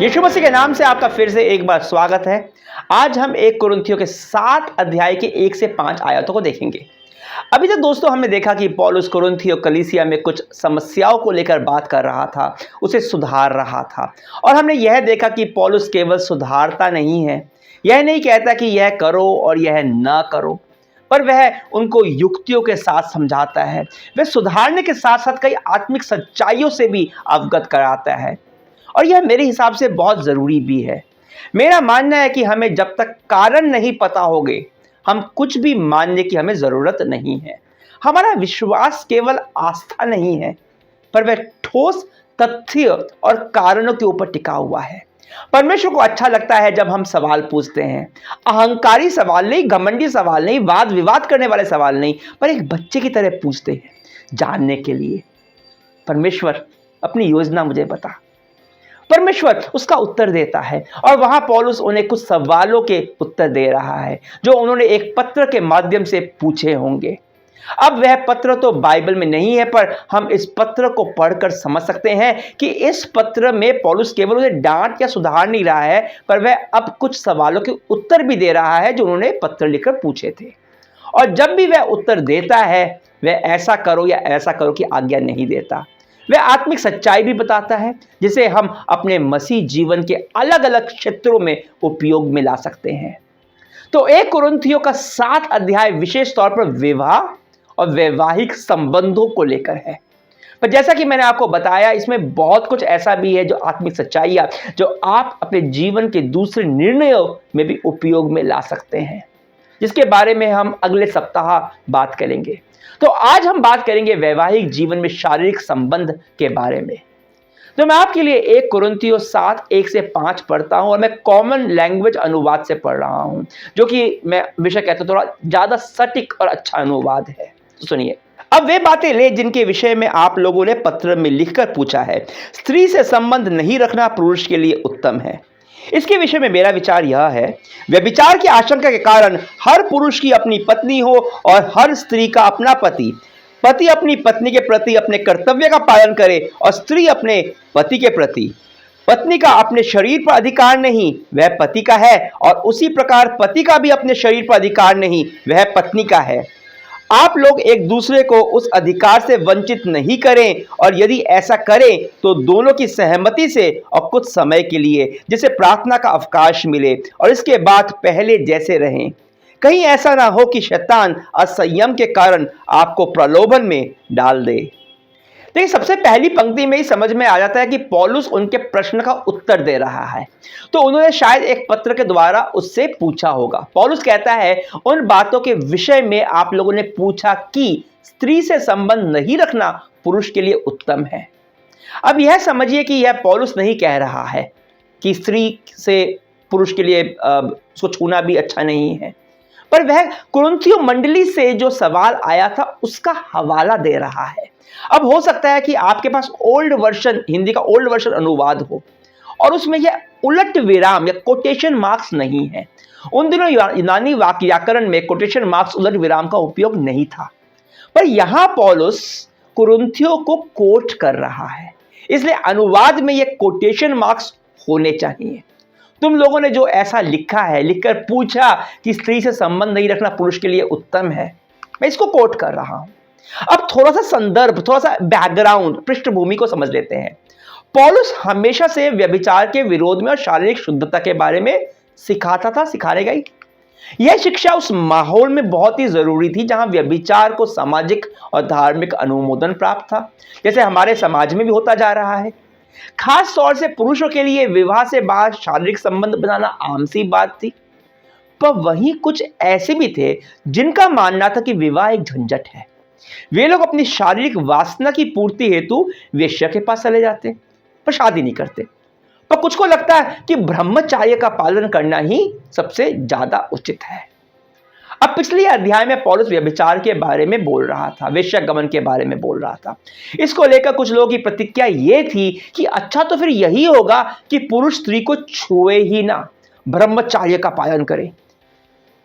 यीशु मसीह के नाम से आपका फिर से एक बार स्वागत है। आज हम 1 कुरिन्थियों के 7 अध्याय के 1 से 5 आयतों को देखेंगे। अभी तक दोस्तों हमने देखा कि पौलुस कुरिन्थियों कलीसिया में कुछ समस्याओं को लेकर बात कर रहा था, उसे सुधार रहा था। और हमने यह देखा कि पौलुस केवल सुधारता नहीं है, यह नहीं कहता कि यह करो और यह ना करो, पर वह उनको युक्तियों के साथ समझाता है। वह सुधारने के साथ साथ कई आत्मिक सच्चाइयों से भी अवगत कराता है, और यह मेरे हिसाब से बहुत ज़रूरी भी है। मेरा मानना है कि हमें जब तक कारण नहीं पता होंगे, हम कुछ भी मानने की हमें ज़रूरत नहीं है। हमारा विश्वास केवल आस्था नहीं है, पर वह ठोस तथ्य और कारणों के ऊपर टिका हुआ है। परमेश्वर को अच्छा लगता है जब हम सवाल पूछते हैं, अहंकारी सवाल नहीं, घमंडी सवाल नहीं, वाद विवाद करने वाले सवाल नहीं, पर एक बच्चे की तरह पूछते हैं, जानने के लिए परमेश्वर अपनी योजना मुझे बता। परमेश्वर उसका उत्तर देता है, और वहां पौलुस उन्हें कुछ सवालों के उत्तर दे रहा है जो उन्होंने एक पत्र के माध्यम से पूछे होंगे। अब वह पत्र तो बाइबल में नहीं है, पर हम इस पत्र को पढ़कर समझ सकते हैं कि इस पत्र में पौलुस केवल उन्हें डांट या सुधार नहीं रहा है, पर वह अब कुछ सवालों के उत्तर भी दे रहा है जो उन्होंने पत्र लिखकर पूछे थे। और जब भी वह उत्तर देता है, वह ऐसा करो या ऐसा करो की आज्ञा नहीं देता। वह आत्मिक सच्चाई भी बताता है जिसे हम अपने मसीह जीवन के अलग अलग क्षेत्रों में उपयोग में ला सकते हैं। तो 1 कुरिन्थियों का 7 अध्याय विशेष तौर पर विवाह और वैवाहिक संबंधों को लेकर है। पर जैसा कि मैंने आपको बताया, इसमें बहुत कुछ ऐसा भी है जो आत्मिक सच्चाइयां जो आप अपने जीवन के दूसरे निर्णयों में भी उपयोग में ला सकते हैं, जिसके बारे में हम अगले सप्ताह बात करेंगे। तो आज हम बात करेंगे वैवाहिक जीवन में शारीरिक संबंध के बारे में। तो मैं आपके लिए 1 कुरिन्थियों 7 1 से 5 पढ़ता हूं, और मैं कॉमन लैंग्वेज अनुवाद से पढ़ रहा हूं, जो कि मैं हमेशा कहता हूं थोड़ा ज्यादा सटीक और अच्छा अनुवाद है। तो सुनिए, अब वे बातें ले जिनके विषय में आप लोगों ने पत्र में लिखकर पूछा है। स्त्री से संबंध नहीं रखना पुरुष के लिए उत्तम है। इसके विषय में मेरा विचार यह है, व्यभिचार की आशंका के कारण हर पुरुष की अपनी पत्नी हो और हर स्त्री का अपना पति। पति अपनी पत्नी के प्रति अपने कर्तव्य का पालन करे और स्त्री अपने पति के प्रति। पत्नी का अपने शरीर पर अधिकार नहीं, वह पति का है, और उसी प्रकार पति का भी अपने शरीर पर अधिकार नहीं, वह पत्नी का है। आप लोग एक दूसरे को उस अधिकार से वंचित नहीं करें, और यदि ऐसा करें तो दोनों की सहमति से और कुछ समय के लिए, जिसे प्रार्थना का अवकाश मिले, और इसके बाद पहले जैसे रहें। कहीं ऐसा ना हो कि शैतान असंयम के कारण आपको प्रलोभन में डाल दे। देखिए, सबसे पहली पंक्ति में ही समझ में आ जाता है कि पौलुस उनके प्रश्न का उत्तर दे रहा है। तो उन्होंने शायद एक पत्र के द्वारा उससे पूछा होगा। पौलुस कहता है, उन बातों के विषय में आप लोगों ने पूछा कि स्त्री से संबंध नहीं रखना पुरुष के लिए उत्तम है। अब यह समझिए कि यह पौलुस नहीं कह रहा है कि स्त्री से पुरुष के लिए उसको छूना भी अच्छा नहीं है, पर वह कुरिन्थियों मंडली से जो सवाल आया था उसका हवाला दे रहा है। अब हो सकता है कि आपके पास ओल्ड वर्जन, हिंदी का ओल्ड वर्जन अनुवाद हो, और उसमें यह उलट विराम या कोटेशन मार्क्स नहीं है। उन दिनों यूनानी व्याकरण में कोटेशन मार्क्स, उलट विराम का उपयोग नहीं था, पर यहां पौलुस कुरिन्थियों को कोट कर रहा है, इसलिए अनुवाद में यह कोटेशन मार्क्स होने चाहिए। तुम लोगों ने जो ऐसा लिखा है, लिखकर पूछा कि स्त्री से संबंध नहीं रखना पुरुष के लिए उत्तम है, मैं इसको कोट कर रहा हूं। अब थोड़ा सा संदर्भ, थोड़ा सा बैकग्राउंड, पृष्ठभूमि को समझ लेते हैं। पौलुस हमेशा से व्यभिचार के विरोध में और शारीरिक शुद्धता के बारे में सिखाता था, सिखाएगा ही। यह शिक्षा उस माहौल में बहुत ही जरूरी थी जहां व्यभिचार को सामाजिक और धार्मिक अनुमोदन प्राप्त था, जैसे हमारे समाज में भी होता जा रहा है। खास तौर से पुरुषों के लिए विवाह से बाद शारीरिक संबंध बनाना आम सी बात थी, पर वहीं कुछ ऐसे भी थे जिनका मानना था कि विवाह एक झंझट है। वे लोग अपनी शारीरिक वासना की पूर्ति हेतु वेश्या के पास चले जाते, पर शादी नहीं करते। पर कुछ को लगता है कि ब्रह्मचर्य का पालन करना ही सबसे ज्यादा उचित है। अब पिछले अध्याय में पौलुस व्यभिचार के बारे में बोल रहा था, वेश्यागमन के बारे में बोल रहा था। इसको लेकर कुछ लोगों की प्रतिक्रिया यह थी कि अच्छा, तो फिर यही होगा कि पुरुष स्त्री को छुए ही ना, ब्रह्मचर्य का पालन करे।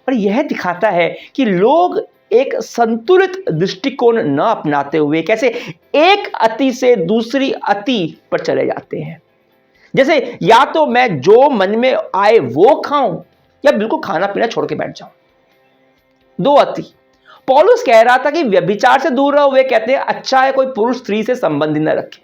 पर यह दिखाता है कि लोग एक संतुलित दृष्टिकोण न अपनाते हुए कैसे एक अति से दूसरी अति पर चले जाते हैं। जैसे या तो मैं जो मन में आए वो खाऊं या बिल्कुल खाना पीना छोड़ के बैठ जाऊं। दो अति। पौलुस कह रहा था कि व्यभिचार से दूर रहो, वे कहते हैं अच्छा है कोई पुरुष स्त्री से संबंध न रखे,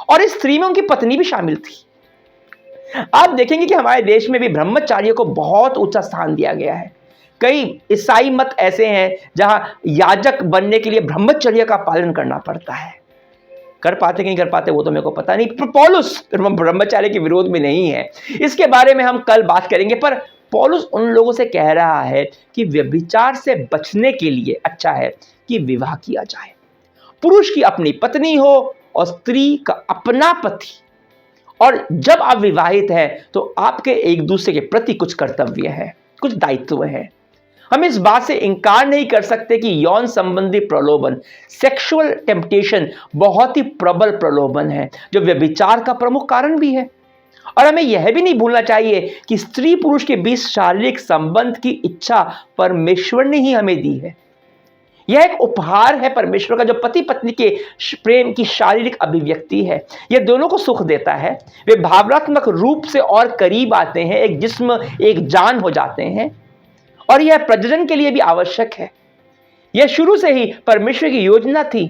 और इस स्त्री में उनकी पत्नी भी शामिल थी। आप देखेंगे कि हमारे देश में भी ब्रह्मचार्य को बहुत ऊंचा स्थान दिया गया है। कई ईसाई मत ऐसे हैं जहां याजक बनने के लिए ब्रह्मचर्य का पालन करना पड़ता है। कर पाते कि नहीं कर पाते वो तो मेरे को पता नहीं, पर पौलुस ब्रह्मचार्य के विरोध में नहीं है। इसके बारे में हम कल बात करेंगे। पर पौलुस उन लोगों से कह रहा है कि व्यभिचार से बचने के लिए अच्छा है कि विवाह किया जाए। पुरुष की अपनी पत्नी हो और स्त्री का अपना पति, और जब आप विवाहित हैं तो आपके एक दूसरे के प्रति कुछ कर्तव्य है, कुछ दायित्व है। हम इस बात से इनकार नहीं कर सकते कि यौन संबंधी प्रलोभन, सेक्सुअल टेम्पटेशन बहुत ही प्रबल प्रलोभन है जो व्यभिचार का प्रमुख कारण भी है। और हमें यह भी नहीं भूलना चाहिए कि स्त्री पुरुष के बीच शारीरिक संबंध की इच्छा परमेश्वर ने ही हमें दी है। यह एक उपहार है परमेश्वर का, जो पति पत्नी के प्रेम की शारीरिक अभिव्यक्ति है। यह दोनों को सुख देता है, वे भावनात्मक रूप से और करीब आते हैं, एक जिस्म एक जान हो जाते हैं, और यह प्रजनन के लिए भी आवश्यक है। यह शुरू से ही परमेश्वर की योजना थी,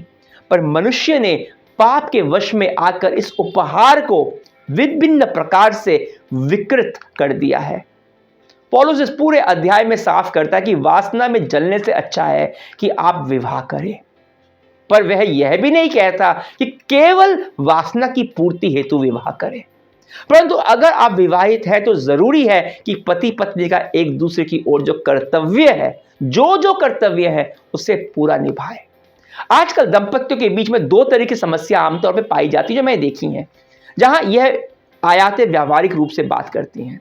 पर मनुष्य ने पाप के वश में आकर इस उपहार को विभिन्न प्रकार से विकृत कर दिया है। पौलुस इस पूरे अध्याय में साफ करता है कि वासना में जलने से अच्छा है कि आप विवाह करें, पर वह यह भी नहीं कहता कि केवल वासना की पूर्ति हेतु विवाह करें। परंतु अगर आप विवाहित हैं तो जरूरी है कि पति पत्नी का एक दूसरे की ओर जो कर्तव्य है, जो कर्तव्य है, उसे पूरा निभाए। आजकल दंपतियों के बीच में दो तरह की समस्या आमतौर पर पाई जाती है जो मैंने देखी हैं, जहां यह आयातें व्यावहारिक रूप से बात करती हैं।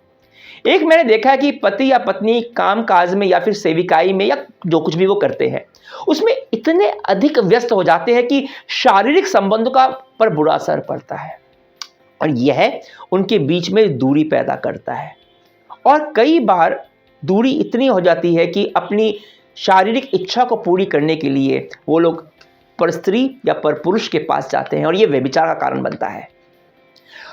एक मैंने देखा है कि पति या पत्नी काम काज में या फिर सेविकाई में या जो कुछ भी वो करते हैं उसमें इतने अधिक व्यस्त हो जाते हैं कि शारीरिक संबंधों का पर बुरा असर पड़ता है, और यह उनके बीच में दूरी पैदा करता है। और कई बार दूरी इतनी हो जाती है कि अपनी शारीरिक इच्छा को पूरी करने के लिए वो लोग पर स्त्री या पर पुरुष के पास जाते हैं, और यह व्यभिचार का कारण बनता है।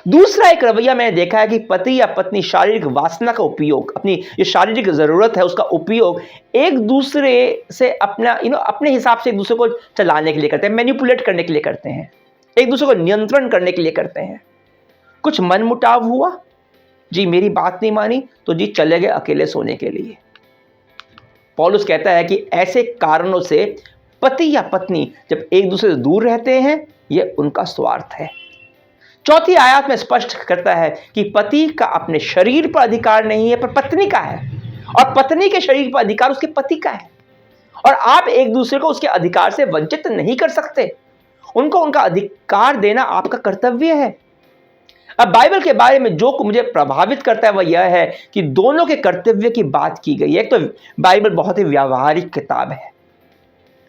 दूसरा एक रवैया मैंने देखा है कि पति या पत्नी शारीरिक वासना का उपयोग, अपनी जो शारीरिक जरूरत है उसका उपयोग एक दूसरे से अपने हिसाब से एक दूसरे को चलाने के लिए करते हैं, मैनिपुलेट करने के लिए करते हैं, एक दूसरे को नियंत्रण करने के लिए करते हैं। कुछ मनमुटाव हुआ जी, मेरी बात नहीं मानी तो जी चले गए अकेले सोने के लिए। पौलुस कहता है कि ऐसे कारणों से पति या पत्नी जब एक दूसरे से दूर रहते हैं, यह उनका स्वार्थ है। चौथी आयत में स्पष्ट करता है कि पति का अपने शरीर पर अधिकार नहीं है, पर पत्नी का है, और पत्नी के शरीर पर अधिकार उसके पति का है, और आप एक दूसरे को उसके अधिकार से वंचित नहीं कर सकते। उनको उनका अधिकार देना आपका कर्तव्य है। अब बाइबल के बारे में जो मुझे प्रभावित करता है वह यह है कि दोनों के कर्तव्य की बात की गई है। एक तो बाइबल बहुत ही व्यावहारिक किताब है,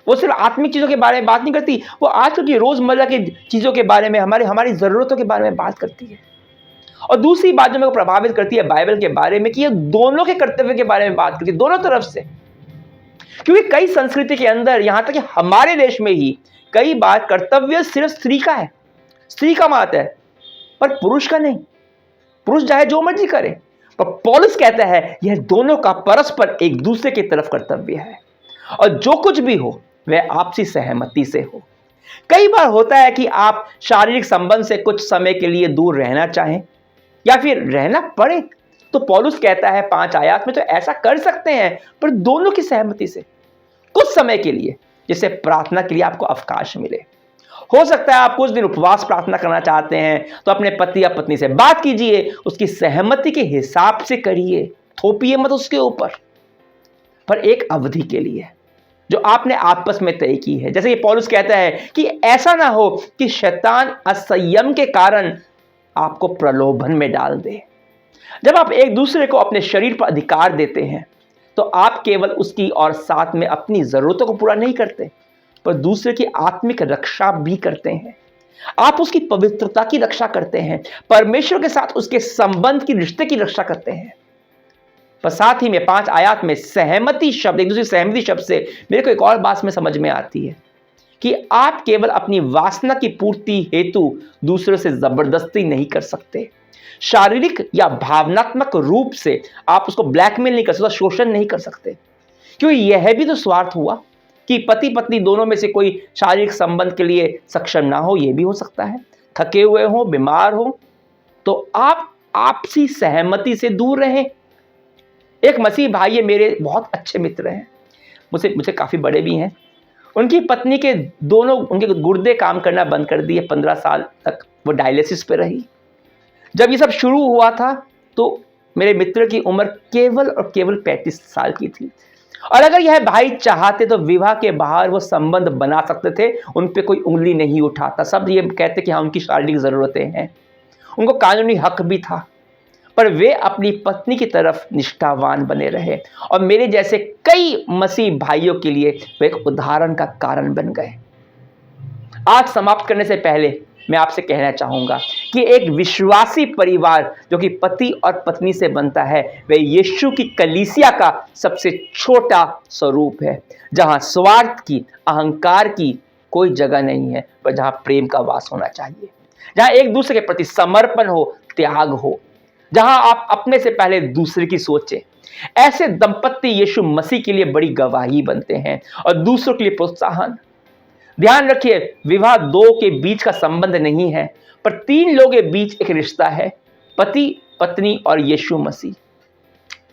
वो सिर्फ आत्मिक चीज़ों के बारे में बात नहीं करती, वो आजकल की रोज़मर्रा की चीज़ों के बारे में, हमारी ज़रूरतों के बारे में बात करती है। और दूसरी बात जो मेरे को प्रभावित करती है बाइबल के बारे में कि ये दोनों के कर्तव्य के बारे में बात करती है, दोनों तरफ से। क्योंकि कई संस्कृति के अंदर, यहाँ तक कि हमारे देश में ही कई बार कर्तव्य सिर्फ स्त्री का है, स्त्री का मात है, पर पुरुष का नहीं। पुरुष चाहे जो मर्जी करे, पर पौलुस कहता है यह दोनों का परस्पर एक दूसरे की तरफ कर्तव्य है, और जो कुछ भी हो वह आपसी सहमति से हो। कई बार होता है कि आप शारीरिक संबंध से कुछ समय के लिए दूर रहना चाहें या फिर रहना पड़े, तो पौलुस कहता है 5 आयत में तो ऐसा कर सकते हैं, पर दोनों की सहमति से कुछ समय के लिए, जिससे प्रार्थना के लिए आपको अवकाश मिले। हो सकता है आप कुछ दिन उपवास प्रार्थना करना चाहते हैं, तो अपने पति या पत्नी से बात कीजिए, उसकी सहमति के हिसाब से करिए, थोपिए मत उसके ऊपर, पर एक अवधि के लिए जो आपने आपस में तय की है। जैसे कि पौलुस कहता है कि ऐसा ना हो कि शैतान असंयम के कारण आपको प्रलोभन में डाल दे। जब आप एक दूसरे को अपने शरीर पर अधिकार देते हैं, तो आप केवल उसकी और साथ में अपनी जरूरतों को पूरा नहीं करते, पर दूसरे की आत्मिक रक्षा भी करते हैं। आप उसकी पवित्रता की रक्षा करते हैं, परमेश्वर के साथ उसके संबंध की, रिश्ते की रक्षा करते हैं। पर साथ ही में 5 आयत में सहमति शब्द, एक दूसरे सहमति शब्द से मेरे को एक और बात में समझ में आती है कि आप केवल अपनी वासना की पूर्ति हेतु दूसरों से जबरदस्ती नहीं कर सकते। शारीरिक या भावनात्मक रूप से आप उसको ब्लैकमेल नहीं कर सकते, शोषण नहीं कर सकते, क्योंकि यह भी तो स्वार्थ हुआ कि पति पत्नी दोनों में से कोई शारीरिक संबंध के लिए सक्षम ना हो। यह भी हो सकता है, थके हुए हो, बीमार हो, तो आप आपसी सहमति से दूर रहें। एक मसीह भाई है, मेरे बहुत अच्छे मित्र हैं, मुझसे काफ़ी बड़े भी हैं। उनकी पत्नी के उनके गुर्दे काम करना बंद कर दिए, 15 साल तक वो डायलिसिस पे रही। जब ये सब शुरू हुआ था तो मेरे मित्र की उम्र केवल और केवल 35 साल की थी, और अगर यह भाई चाहते तो विवाह के बाहर वो संबंध बना सकते थे, उन पे कोई उंगली नहीं उठाता। सब ये कहते कि हाँ उनकी शारीरिक ज़रूरतें हैं, उनको कानूनी हक भी था, पर वे अपनी पत्नी की तरफ निष्ठावान बने रहे, और मेरे जैसे कई मसीह भाइयों के लिए वे एक उदाहरण का कारण बन गए। आज समाप्त करने से पहले मैं आपसे कहना चाहूँगा कि एक विश्वासी परिवार जो कि पति और पत्नी से बनता है, वह यीशु की कलीसिया का सबसे छोटा स्वरूप है, जहाँ स्वार्थ की, अहंकार की कोई जगह नहीं है, पर जहाँ प्रेम का वास होना चाहिए, जहाँ एक दूसरे के प्रति समर्पण हो, त्याग हो, जहाँ आप अपने से पहले दूसरे की सोचें। ऐसे दंपत्ति यीशु मसीह के लिए बड़ी गवाही बनते हैं और दूसरों के लिए प्रोत्साहन। ध्यान रखिए, विवाह दो के बीच का संबंध नहीं है, पर 3 लोगों के बीच एक रिश्ता है, पति, पत्नी और यीशु मसीह।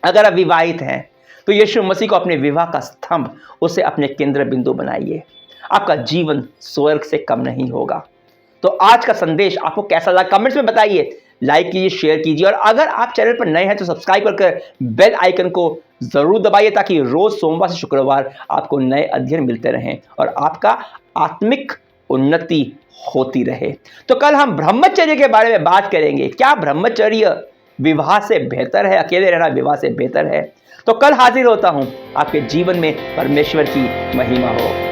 अगर आप विवाहित हैं तो यीशु मसीह को अपने विवाह का स्तंभ, उसे अपने केंद्र बिंदु बनाइए। आपका जीवन स्वर्ग से कम नहीं होगा। तो आज का संदेश आपको कैसा लगा कमेंट्स में बताइए, लाइक कीजिए, शेयर कीजिए, और अगर आप चैनल पर नए हैं तो सब्सक्राइब करके बेल आइकन को जरूर दबाइए, ताकि रोज सोमवार से शुक्रवार आपको नए अध्ययन मिलते रहें और आपका आत्मिक उन्नति होती रहे। तो कल हम ब्रह्मचर्य के बारे में बात करेंगे। क्या ब्रह्मचर्य विवाह से बेहतर है? अकेले रहना विवाह से बेहतर है? तो कल हाजिर होता हूं। आपके जीवन में परमेश्वर की महिमा हो।